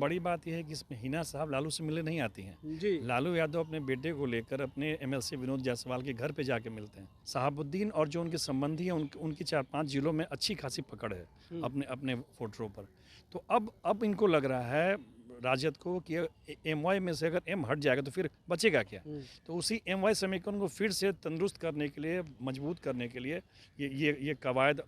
बड़ी बात यह है कि इसमें हिना साहब लालू से मिलने नहीं आती हैं जी। लालू यादव अपने बेटे को लेकर अपने एमएलसी विनोद जायसवाल के घर पे जाके मिलते हैं। शहाबुद्दीन और जो उनके संबंधी हैं उनकी 4-5 जिलों में अच्छी खासी पकड़ है अपने अपने वोटरों पर। तो अब इनको लग रहा है राजद को कि एमवाई में से अगर एम हट जाएगा तो फिर बचेगा क्या। तो उसी एमवाई समीकरण को फिर से तंदुरुस्त करने के लिए, मजबूत करने के लिए ये कवायद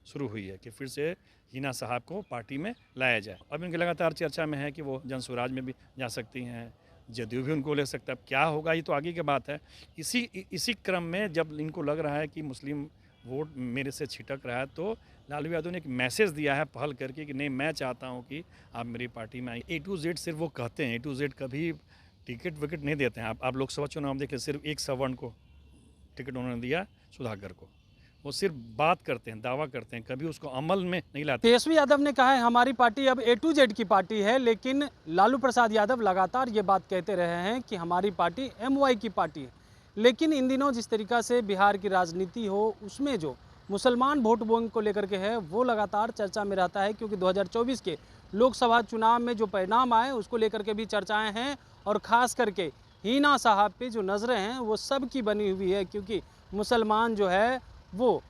शुरू हुई है कि फिर से हिना साहब को पार्टी में लाया जाए। अब इनकी लगातार चर्चा में है कि वो जनसुराज में भी जा सकती हैं, जदयू भी उनको ले सकता है। अब क्या होगा ये तो आगे की बात है। इसी क्रम में जब इनको लग रहा है कि मुस्लिम वोट मेरे से छिटक रहा है तो लालू यादव ने एक मैसेज दिया है पहल करके कि नहीं, मैं चाहता हूं कि आप मेरी पार्टी में आइए। A to Z सिर्फ वो कहते हैं, A to Z कभी टिकट विकेट नहीं देते हैं। आप लोकसभा चुनाव देख लें, सिर्फ एक सवर्ण को टिकट उन्होंने दिया, सुधाकर को। वो सिर्फ बात करते हैं, दावा करते हैं, कभी उसको अमल में नहीं लाते। तेजस्वी यादव ने कहा है हमारी पार्टी अब A to Z की पार्टी है, लेकिन लालू प्रसाद यादव लगातार ये बात कहते रहे हैं कि हमारी पार्टी MY की पार्टी है। लेकिन इन दिनों जिस तरीका से बिहार की राजनीति हो उसमें जो मुसलमान वोट बैंक को लेकर के है वो लगातार चर्चा में रहता है, क्योंकि 2024 के लोकसभा चुनाव में जो परिणाम आए उसको लेकर के भी चर्चाएं हैं। और ख़ास करके हिना साहब पे जो नज़रें हैं वो सब की बनी हुई है, क्योंकि मुसलमान जो है वो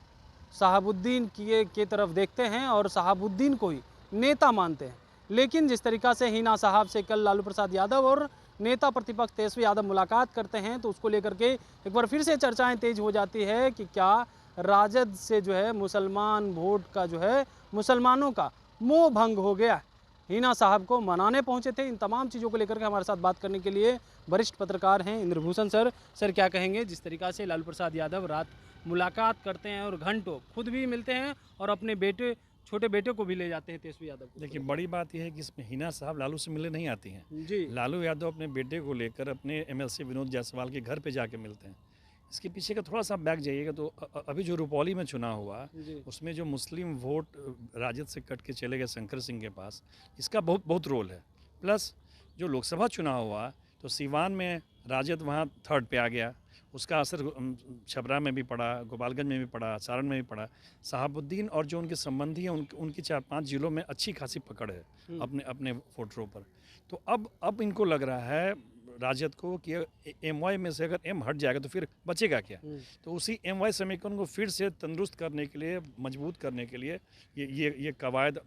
शहाबुद्दीन की तरफ देखते हैं और शहाबुद्दीन को ही नेता मानते हैं। लेकिन जिस तरीका से हिना साहब से कल लालू प्रसाद यादव और नेता प्रतिपक्ष तेजस्वी यादव मुलाकात करते हैं तो उसको लेकर के एक बार फिर से चर्चाएं तेज हो जाती है कि क्या राजद से जो है मुसलमान वोट का जो है मुसलमानों का मोह भंग हो गया। हिना साहब को मनाने पहुंचे थे। इन तमाम चीज़ों को लेकर के हमारे साथ बात करने के लिए वरिष्ठ पत्रकार हैं इंद्रभूषण सर। सर क्या कहेंगे, जिस तरीका से लालू प्रसाद यादव रात मुलाकात करते हैं और घंटों खुद भी मिलते हैं और अपने बेटे, छोटे बेटे को भी ले जाते हैं तेजस्वी यादव को? देखिए, बड़ी बात यह है कि इसमें हिना साहब लालू से मिलने नहीं आती हैं जी। लालू यादव अपने बेटे को लेकर अपने एमएलसी विनोद जायसवाल के घर पे जाके मिलते हैं। इसके पीछे का थोड़ा सा बैक जाइएगा तो अभी जो रुपौली में चुनाव हुआ उसमें जो मुस्लिम वोट राजद से कट के चले गए शंकर सिंह के पास, इसका बहुत रोल है। प्लस जो लोकसभा चुनाव हुआ तो सीवान में राजद वहाँ थर्ड पे आ गया, उसका असर छपरा में भी पड़ा, गोपालगंज में भी पड़ा, सारण में भी पड़ा। शहाबुद्दीन और जो उनके संबंधी हैं उनकी 4-5 जिलों में अच्छी खासी पकड़ है अपने अपने वोटरों पर। तो अब इनको लग रहा है राजद को कि एमवाई में से अगर एम हट जाएगा तो फिर बचेगा क्या। तो उसी एमवाई समीकरण को फिर से तंदुरुस्त करने के लिए, मजबूत करने के लिए ये कवायद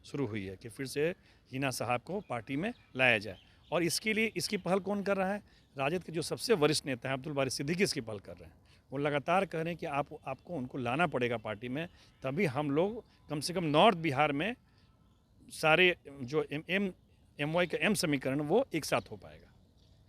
शुरू हुई है कि फिर से हिना साहब को पार्टी में लाया जाए। और इसके लिए इसकी पहल कौन कर रहा है? राजद के जो सबसे वरिष्ठ नेता हैं अब्दुल बारी सिद्दीकी इसकी पहल कर रहे हैं। वो लगातार कह रहे हैं कि आपको उनको लाना पड़ेगा पार्टी में, तभी हम लोग कम से कम नॉर्थ बिहार में सारे जो एमवाई का एम समीकरण वो एक साथ हो पाएगा।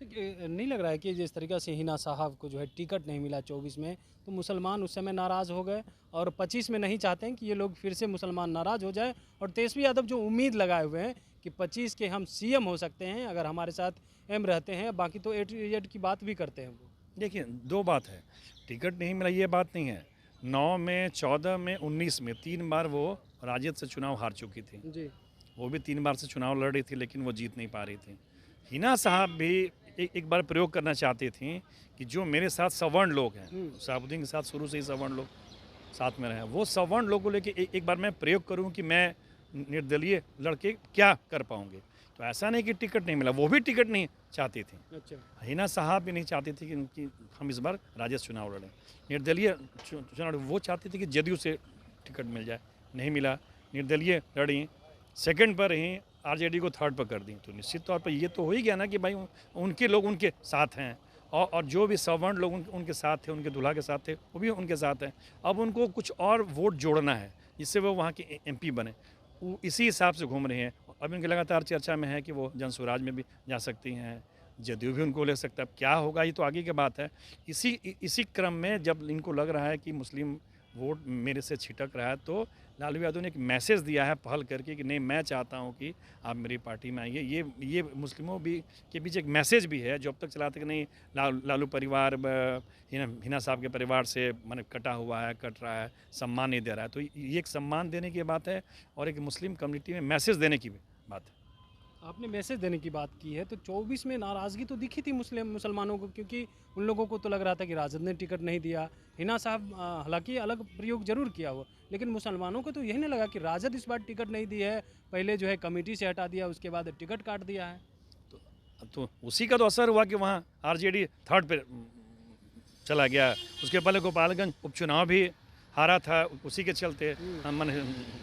नहीं लग रहा है कि जिस तरीके से हिना साहब को जो है टिकट नहीं मिला 24 में, तो मुसलमान उस समय नाराज़ हो गए और 25 में नहीं चाहते हैं कि ये लोग फिर से मुसलमान नाराज़ हो जाए। और तेजस्वी यादव जो उम्मीद लगाए हुए हैं कि 25 के हम CM हो सकते हैं अगर हमारे साथ एम रहते हैं, बाकी तो A to Z की बात भी करते हैं वो। देखिए, दो बात है, टिकट नहीं मिला ये बात नहीं है। 9 में, 14 में, 19 में 3 बार वो राजद से चुनाव हार चुकी थी जी। वो भी 3 बार से चुनाव लड़ रही थी लेकिन वो जीत नहीं पा रही थी। हिना साहब भी एक बार प्रयोग करना चाहती थी कि जो मेरे साथ सवर्ण लोग हैं, शहाबुद्दीन के साथ शुरू से ही सवर्ण लोग साथ में रहे हैं, वो सवर्ण लोग को लेके एक बार मैं प्रयोग करूं कि मैं निर्दलीय लड़के क्या कर पाऊंगे। तो ऐसा नहीं कि टिकट नहीं मिला, वो भी टिकट नहीं चाहती थी। अच्छा। हिना साहब भी नहीं चाहती थी कि हम इस बार राजद चुनाव लड़ें। निर्दलीय चुनाव वो चाहती थी कि जदयू से टिकट मिल जाए, नहीं मिला, निर्दलीय लड़ी, सेकंड पर ही RJD को थर्ड पर कर दी। तो निश्चित तौर पर ये तो हो ही गया ना कि भाई उनके लोग उनके साथ हैं और जो भी सवर्ण लोग उनके साथ थे, उनके दूल्हा के साथ थे, वो भी उनके साथ हैं। अब उनको कुछ और वोट जोड़ना है जिससे वो वहाँ के MP बने, वो इसी हिसाब से घूम रहे हैं। अब इनकी लगातार चर्चा में है कि वो जनसुराज में भी जा सकती हैं, जदयू भी उनको ले सकता है। अब क्या होगा ये तो आगे की बात है। इसी क्रम में जब इनको लग रहा है कि मुस्लिम वोट मेरे से छिटक रहा है तो लालू यादव ने एक मैसेज दिया है पहल करके कि नहीं, मैं चाहता हूं कि आप मेरी पार्टी में आइए। ये मुस्लिमों भी के बीच एक मैसेज भी है जो अब तक चलाते कि नहीं, लालू परिवार हिना साहब के परिवार से मन कटा हुआ है, कट रहा है, सम्मान नहीं दे रहा है। तो ये एक सम्मान देने की बात है और एक मुस्लिम कम्युनिटी में मैसेज देने की भी बात है। आपने मैसेज देने की बात की है, तो 24 में नाराज़गी तो दिखी थी मुसलमानों को, क्योंकि उन लोगों को तो लग रहा था कि राजद ने टिकट नहीं दिया। हिना साहब हालांकि अलग प्रयोग जरूर किया हो, लेकिन मुसलमानों को तो यही नहीं लगा कि राजद इस बार टिकट नहीं दी है, पहले जो है कमेटी से हटा दिया, उसके बाद टिकट काट दिया है। तो उसी का तो असर हुआ कि वहाँ आरजेडी थर्ड पे चला गया। उसके पहले गोपालगंज उपचुनाव भी हारा था उसी के चलते, मन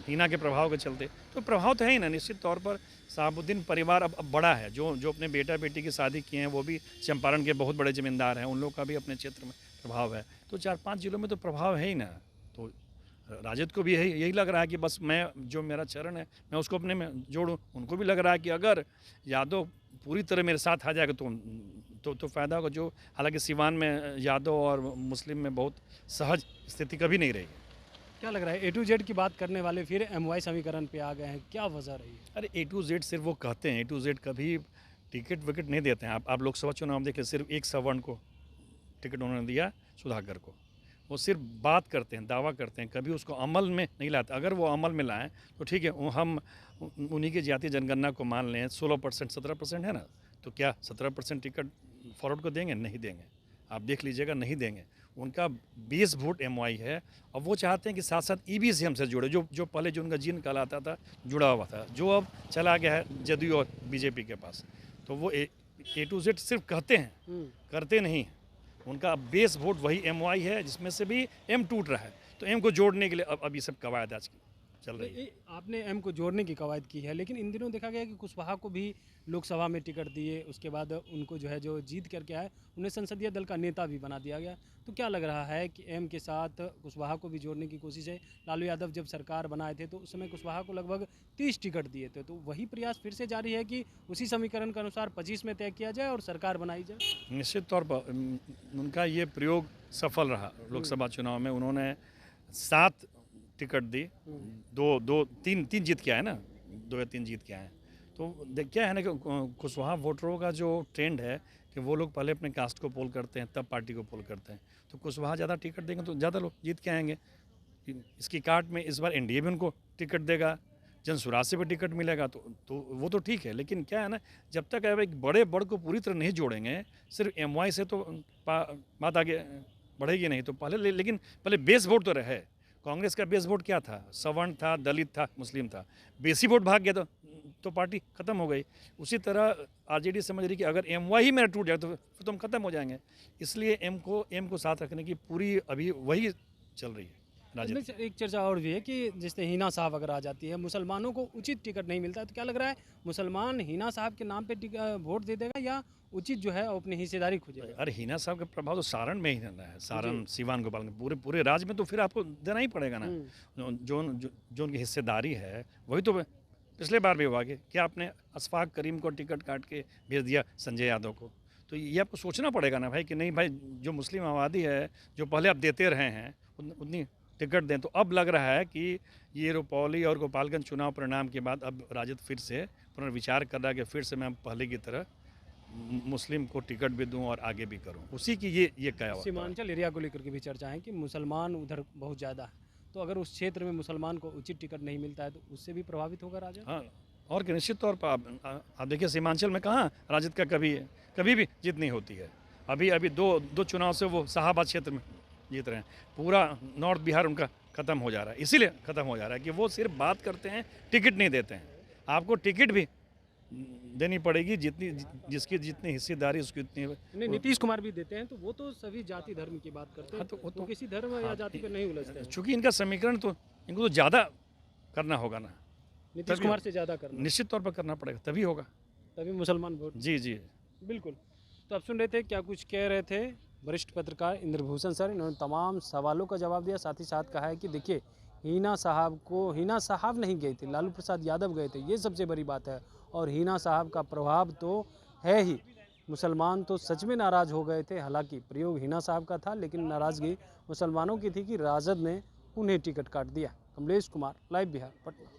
हिना के प्रभाव के चलते। तो प्रभाव तो है ही ना, निश्चित तौर पर शहाबुद्दीन परिवार अब बड़ा है। जो अपने बेटा बेटी की शादी किए हैं वो भी चंपारण के बहुत बड़े ज़मींदार हैं, उन लोग का भी अपने क्षेत्र में प्रभाव है। तो 4-5 जिलों में तो प्रभाव है ही ना। तो राजद को भी यही लग रहा है कि बस मैं जो मेरा चरण है मैं उसको अपने में जोड़ूं। उनको भी लग रहा है कि अगर यादव पूरी तरह मेरे साथ आ जाएगा तो फ़ायदा होगा। जो हालांकि सिवान में यादव और मुस्लिम में बहुत सहज स्थिति कभी नहीं रही है। क्या लग रहा है, A to Z की बात करने वाले फिर MY समीकरण पे आ गए हैं, क्या वजह रही है? अरे A to Z सिर्फ वो कहते हैं, A to Z कभी टिकट विकेट नहीं देते हैं। आप लोकसभा चुनाव देखें, सिर्फ एक सवर्ण को टिकट उन्होंने दिया, सुधाकर को। वो सिर्फ बात करते हैं, दावा करते हैं, कभी उसको अमल में नहीं लाते। अगर वो अमल में लाएं तो ठीक है, हम उन्हीं की जातीय जनगणना को मान लें 16% 17% है ना, तो क्या 17% टिकट फॉरवर्ड को देंगे? नहीं देंगे। आप देख लीजिएगा, नहीं देंगे। उनका 20 वोट MY है और वो चाहते हैं कि साथ साथ EVC हमसे जुड़े, जो पहले जो उनका जीन कहलाता था, जुड़ा हुआ था, जो अब चला गया है जदयू और बीजेपी के पास। तो वो A to Z सिर्फ कहते हैं, करते नहीं। उनका बेस वोट वही MY है, जिसमें से भी M टूट रहा है। तो M को जोड़ने के लिए अब ये सब कवायद आज की चल रही है। आपने M को जोड़ने की कवायद की है, लेकिन इन दिनों देखा गया कि कुशवाहा को भी लोकसभा में टिकट दिए, उसके बाद उनको जो है जो जीत करके आए उन्हें संसदीय दल का नेता भी बना दिया गया। तो क्या लग रहा है कि M के साथ कुशवाहा को भी जोड़ने की कोशिश है? लालू यादव जब सरकार बनाए थे तो उस समय कुशवाहा को लगभग 30 टिकट दिए थे, तो वही प्रयास फिर से जारी है कि उसी समीकरण के अनुसार 25 में तय किया जाए और सरकार बनाई जाए? निश्चित तौर पर उनका ये प्रयोग सफल रहा। लोकसभा चुनाव में उन्होंने 7 टिकट दी, तीन जीत के आए ना, 2 या 3 जीत के आए। तो क्या है ना कि कुशवाहा वोटरों का जो ट्रेंड है कि वो लोग पहले अपने कास्ट को पोल करते हैं, तब पार्टी को पोल करते हैं। तो कुशवाहा ज़्यादा टिकट देंगे तो ज़्यादा लोग जीत के आएंगे। इसकी काट में इस बार NDA भी उनको टिकट देगा, जनसुराज से भी टिकट मिलेगा, तो वो तो ठीक है। लेकिन क्या है ना, जब तक एक बड़े बड़ को पूरी तरह नहीं जोड़ेंगे, सिर्फ MY से तो बात आगे बढ़ेगी नहीं। तो लेकिन पहले बेस वोट तो रहे। कांग्रेस का बेस वोट क्या था? सवर्ण था, दलित था, मुस्लिम था। बेसी वोट भाग गया तो पार्टी खत्म हो गई। उसी तरह RJD समझ रही कि अगर MY ही मेरा टूट जाए तो फिर तो हम खत्म हो जाएंगे। इसलिए M को साथ रखने की पूरी अभी वही चल रही है। एक चर्चा और भी है कि जैसे हिना साहब अगर आ जाती है, मुसलमानों को उचित टिकट नहीं मिलता है, तो क्या लग रहा है मुसलमान हिना साहब के नाम पे वोट दे देगा या उचित जो है अपनी हिस्सेदारी खोजेगा? अरे हिना साहब का प्रभाव तो सारण में ही रहना है, सारण, सिवान, गोपालगंज, पूरे राज्य में तो फिर आपको देना ही पड़ेगा ना। जो उनकी हिस्सेदारी है वही तो पिछले बार भी हुआ कि क्या आपने अशफाक करीम को टिकट काट के भेज दिया संजय यादव को। तो ये आपको सोचना पड़ेगा ना भाई कि नहीं भाई, जो मुस्लिम आबादी है जो पहले आप देते रहे हैं उतनी टिकट दें। तो अब लग रहा है कि ये रुपौली और गोपालगंज चुनाव परिणाम के बाद अब राजद फिर से पुनर्विचार कर रहा है कि फिर से मैं पहले की तरह मुस्लिम को टिकट भी दूं और आगे भी करूं। उसी की ये क्या हुआ। सीमांचल एरिया को लेकर के भी चर्चा है कि मुसलमान उधर बहुत ज़्यादा है, तो अगर उस क्षेत्र में मुसलमान को उचित टिकट नहीं मिलता है तो उससे भी प्रभावित होगा राजद। हाँ, और कि निश्चित तौर पर आप देखिए सीमांचल में कहाँ राजद का कभी भी जीत नहीं होती है। अभी दो चुनाव से वो शाहाबाद क्षेत्र में जीत रहे हैं। पूरा नॉर्थ बिहार उनका ख़त्म हो जा रहा है। इसीलिए ख़त्म हो जा रहा है कि वो सिर्फ बात करते हैं, टिकट नहीं देते हैं। आपको टिकट भी देनी पड़ेगी, जिसकी जितनी हिस्सेदारी उसकी उतनी। नीतीश कुमार भी देते हैं, तो वो तो सभी जाति धर्म की बात करते हैं। हाँ, तो किसी धर्म या जाति पर नहीं उलझते हैं। चूँकि इनका समीकरण तो इनको तो ज़्यादा करना होगा ना, नीतीश कुमार से ज़्यादा करना निश्चित तौर पर करना पड़ेगा, तभी होगा, तभी मुसलमान वोट। जी बिल्कुल। तो आप सुन रहे थे, क्या कुछ कह रहे थे वरिष्ठ पत्रकार इंद्रभूषण सर। इन्होंने तमाम सवालों का जवाब दिया, साथ ही साथ कहा है कि देखिए हिना साहब नहीं गए थे, लालू प्रसाद यादव गए थे, ये सबसे बड़ी बात है। और हिना साहब का प्रभाव तो है ही, मुसलमान तो सच में नाराज़ हो गए थे। हालांकि प्रयोग हिना साहब का था, लेकिन नाराज़गी मुसलमानों की थी कि राजद ने उन्हें टिकट काट दिया। कमलेश कुमार, लाइव बिहार, पटना।